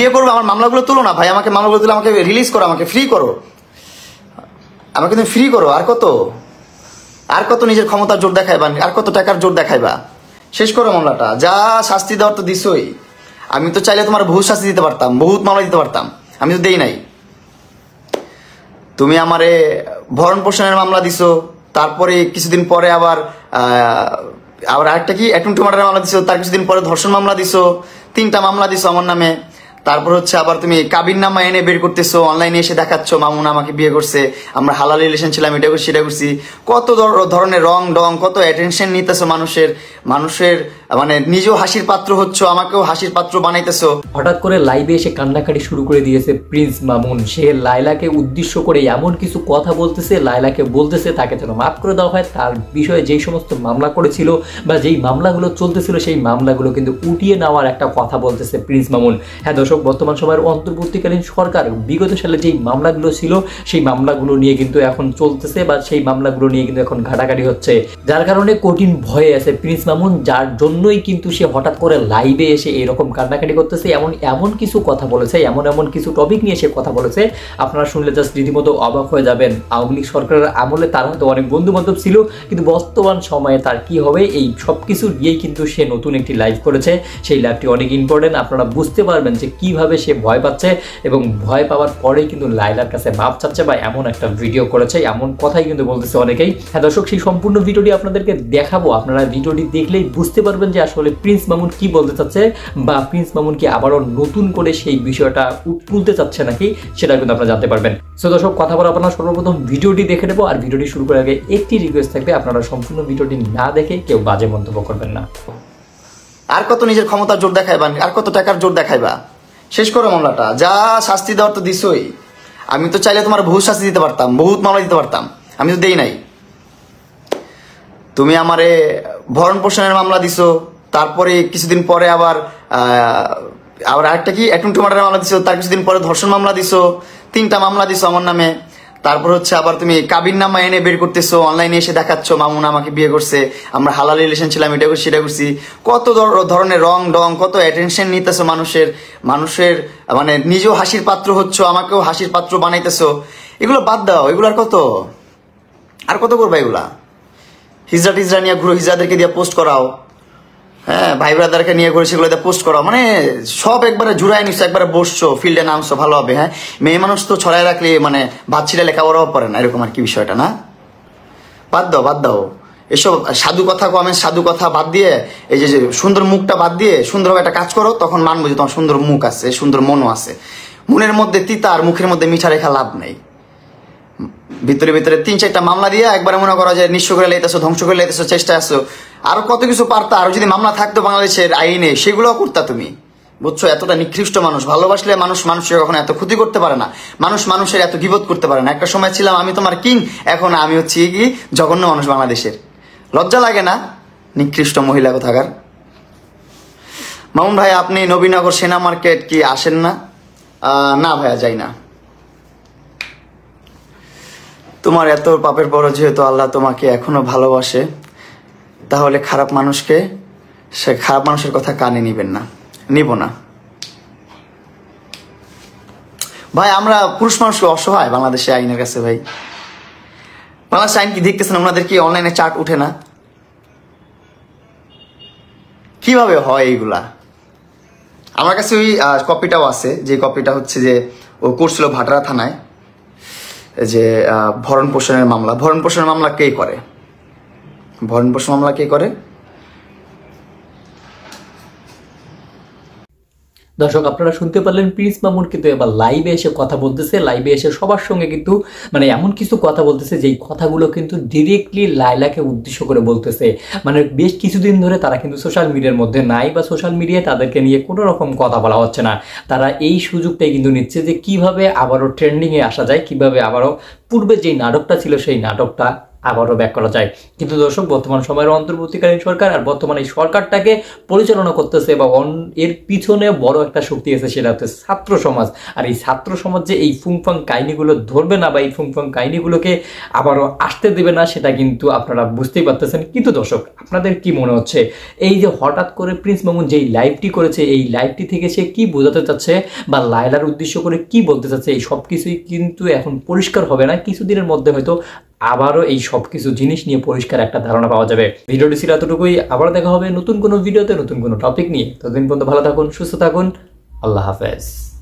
বিয়ে করবো, আমার মামলাগুলো তুলো না ভাই, আমাকে মামলাগুলো তুলে আমাকে রিলিজ করো, আমাকে ফ্রি করো, আমাকে তুমি ফ্রি করো। আর কত নিজের ক্ষমতার জোর দেখাইবা, আর কত টাকার জোর দেখাইবা? শেষ করো মামলাটা, যা শাস্তি দেওয়ার তো দিছই। আমি তো চাইলে তোমার বহুত শাস্তি দিতে পারতাম, বহুত মামলা দিতে পারতাম, আমি তো দেই নাই। তুমি আমারে ভরণ পোষণের মামলা দিছো, তারপরে কিছুদিন পরে আবার আরেকটা কি অ্যাটেম্পট টু মার্ডারের মামলা দিছো, তার কিছুদিন পরে ধর্ষণ মামলা দিছো, 3টা মামলা দিছো আমার নামে। তারপর হচ্ছে আবার তুমি কাবিননামা এনে বের করতেছো, অনলাইনে এসে দেখাচ্ছ মামুন আমাকে বিয়ে করছে, আমরা হালাল রিলেশন ছিলাম, এটা করছি সেটা করছি। কত ধরনের রং ডং, কত অ্যাটেনশন নিতেছো মানুষের মানে নিজেও হাসির পাত্র হচ্ছ, আমাকেও হাসির পাত্র বানাইতেছো। হঠাৎ করে লাইভে এসে কান্নাকাটি শুরু করে দিয়েছে প্রিন্স মামুন। সে লাইলাকে উদ্দেশ্য করে এমন কিছু কথা বলতেছে, লাইলাকে বলতেছে তাকে যেন মাফ করে দেওয়া হয়। তার বিষয়ে যেই সমস্ত মামলা করেছিল বা যেই মামলাগুলো চলতেছিল সেই মামলাগুলো কিন্তু উঠিয়ে নেওয়ার একটা কথা বলতেছে প্রিন্স মামুন। হ্যাঁ দর্শক, বর্তমান সময়ের অন্তর্বর্তীকালীন সরকার বিগত সালে যেই মামলাগুলো ছিল সেই মামলাগুলো নিয়ে কিন্তু এখন চলতেছে বা সেই মামলাগুলো নিয়ে কিন্তু এখন ঘাটাঘাটি হচ্ছে, যার কারণে কঠিন ভয়ে আছে প্রিন্স মামুন। যার জন্যই কিন্তু সে হঠাৎ করে লাইভে এসে এরকম কান্নাকাটি করতেছে, এমন কিছু কথা বলেছে, এমন কিছু টপিক নিয়ে সে কথা বলেছে, আপনারা শুনলে জাস্ট রীতিমতো অবাক হয়ে যাবেন। আওয়ামী লীগ সরকারের আমলে তার হয়তো অনেক বন্ধু বান্ধব ছিল, কিন্তু বর্তমান সময়ে তার কি হবে এই সব কিছু নিয়েই কিন্তু সে নতুন একটি লাইভ করেছে। সেই লাইভটি অনেক ইম্পর্টেন্ট, আপনারা বুঝতে পারবেন যে কিভাবে সে ভয় পাচ্ছে এবং ভয় পাওয়ার পরেই কিন্তু লাইলার কাছে মাপ চাচ্ছে বা এমন একটা ভিডিও করেছে, এমন কথাই কিন্তু বলতেছে অনেকেই। হ্যাঁ দর্শক, সেই সম্পূর্ণ ভিডিওটি আপনাদেরকে দেখাবো, আপনারা ভিডিওটি দেখলেই বুঝতে পারবেন যে আসলে প্রিন্স মামুন কি বলতে চাচ্ছে বা প্রিন্স মামুন কি আবারও নতুন করে সেই বিষয়টা তুলতে চাচ্ছে নাকি, সেটা কিন্তু আপনারা জানতে পারবেন। সো দর্শক, কথা বলা আপনারা সর্বপ্রথম ভিডিওটি দেখে নেবো। আর ভিডিওটি শুরু করার আগে একটি রিকোয়েস্ট থাকবে, আপনারা সম্পূর্ণ ভিডিওটি না দেখে কেউ বাজে মন্তব্য করবেন না। আর কত নিজের ক্ষমতার জোর দেখাইবা, আর কত টাকার জোর দেখাইবা? শেষ করো মামলাটা, যা শাস্তি দেওয়ার তো দিছই। আমি তো চাইলে তোমার বহুত শাস্তি দিতে পারতাম, বহুত মামলা দিতে পারতাম, আমি তো দেই নাই। তুমি আমারে ভরণ পোষণের মামলা দিছো, তারপরে কিছুদিন পরে আবার আরেকটা কি অ্যাটেম্পট টু মার্ডারের মামলা দিছো, তার কিছুদিন পরে ধর্ষণ মামলা দিছো, 3টা মামলা দিছো আমার নামে। তারপর হচ্ছে আবার তুমি কাবিননামা এনে বের করতেছো, অনলাইনে এসে দেখাচ্ছ মামুন আমাকে বিয়ে করছে, আমরা হালাল রিলেশন ছিলাম, এটা করছি সেটা করছি। কত ধরনের রং ডং, কত অ্যাটেনশন নিতেছো মানুষের মানে নিজেও হাসির পাত্র হচ্ছ, আমাকেও হাসির পাত্র বানাইতেছো। এগুলো বাদ দাও, এগুলো আর কত করবা? এগুলা হিজড়া নিয়ে ঘুরো, হিজড়াদেরকে দিয়ে পোস্ট করাও, হ্যাঁ ভাই ব্রাদারকে নিয়ে ঘুরে সেগুলো দিয়ে পোস্ট করাও, মানে সব একবারে জুড়াই নিচ্ছ, একবারে বসছো ফিল্ডে নামছো, ভালো হবে। হ্যাঁ, মেয়ে মানুষ তো ছড়াই রাখলে মানে ভাত ছিঁড়ে লেখাপড়াও পড়ে না, এরকম আর কি বিষয়টা না? বাদ দাও এসব সাধু কথা বাদ দিয়ে, এই যে সুন্দর মুখটা বাদ দিয়ে সুন্দরভাবে একটা কাজ করো, তখন মানবো যে তোমার সুন্দর মুখ আছে, সুন্দর মনও আছে। মনের মধ্যে তিতা আর মুখের মধ্যে মিঠা রেখা লাভ নেই। ভিতরে 3-4টা মামলা দিয়ে একবারে মনে করো যে নিঃস্ব করে লাইতেছো, ধ্বংস করে লাইতেছো, চেষ্টা আসছো। আরো কত কিছু পারতা, আরো যদি মামলা থাকতো বাংলাদেশের আইনে সেগুলোও করতা তুমি, বুঝছো? এতটা নিকৃষ্ট মানুষ, ভালোবাসলে মানুষের কখনো এত ক্ষতি করতে পারে না, মানুষের এত বিপদ করতে পারে না। একটা সময় ছিলাম আমি তোমার কিং, এখন আমি হচ্ছি কি জঘন্য মানুষ বাংলাদেশের। লজ্জা লাগে না? নিকৃষ্ট মহিলা কোথাকার। মামুন ভাই, আপনি নবীনগর সেনা মার্কেট কি আসেন না? না ভাইয়া, যাই না। তোমার এত পাপের পর যেহেতু আল্লাহ তোমাকে এখনো ভালোবাসে, তাহলে খারাপ মানুষের কথা কানে নিবেন না, নিব না ভাই। আমরা পুরুষ মানুষ অসহায় বাংলাদেশে আইনের কাছে ভাই। বাংলাদেশ আইন কি দেখতেছেন? ওনাদের কি অনলাইনে চার্ট উঠে না? কিভাবে হয় এইগুলা? আমার কাছে ওই কপিটাও আছে, যে কপিটা হচ্ছে যে ও করছিল ভাটারা থানায়, যে ভরণ পোষণের মামলা কে করে? ভরণ পোষণ মামলা কে করে? দর্শক, আপনারা শুনতে পারলেন প্রিন্স মামুন কিন্তু এবার লাইভে এসে কথা বলতেছে, লাইভে এসে সবার সঙ্গে কিন্তু মানে এমন কিছু কথা বলতেছে যেই কথাগুলো কিন্তু ডিরেক্টলি লাইলাকে উদ্দেশ্য করে বলতেছে। মানে বেশ কিছুদিন ধরে তারা কিন্তু সোশ্যাল মিডিয়ার মধ্যে নাই বা সোশ্যাল মিডিয়ায় তাদেরকে নিয়ে কোনো রকম কথা বলা হচ্ছে না। তারা এই সুযোগটাই কিন্তু নিচ্ছে যে কিভাবে আবারও ট্রেন্ডিংয়ে আসা যায়, কিভাবে আবারও পূর্বে যেই নাটকটা ছিল সেই নাটকটা আবারও ব্যাক করা যায়। কিন্তু দর্শক, বর্তমান সময়ের অন্তর্বর্তীকালীন সরকার আর বর্তমান এই সরকারটাকে পরিচালনা করতেছে বা এর পিছনে বড় একটা শক্তি আছে, সেটা হচ্ছে ছাত্র সমাজ। আর এই ছাত্র সমাজ যে এই ফুংফাং কাহিনীগুলো ধরবে না বা এই ফুংফাং কাহিনীগুলোকে আবারও আসতে দেবে না, সেটা কিন্তু আপনারা বুঝতেই পারতেছেন। কিন্তু দর্শক, আপনাদের কি মনে হচ্ছে এই যে হঠাৎ করে প্রিন্স মামুন যেই লাইভটি করেছে, এই লাইভটি থেকে সে কি বোঝাতে চাচ্ছে বা লায়লার উদ্দেশ্য করে কি বলতে চাচ্ছে, এই সব কিছুই কিন্তু এখন পরিষ্কার হবে না। কিছুদিনের মধ্যে হয়তো আবারও এই সব কিছু জিনিস নিয়ে পরিষ্কার একটা ধারণা পাওয়া যাবে। ভিডিওটি ছিল এতটুকুই, আবার দেখা হবে নতুন কোনো ভিডিওতে নতুন কোনো টপিক নিয়ে। ততদিন পর্যন্ত ভালো থাকুন, সুস্থ থাকুন, আল্লাহ হাফেজ।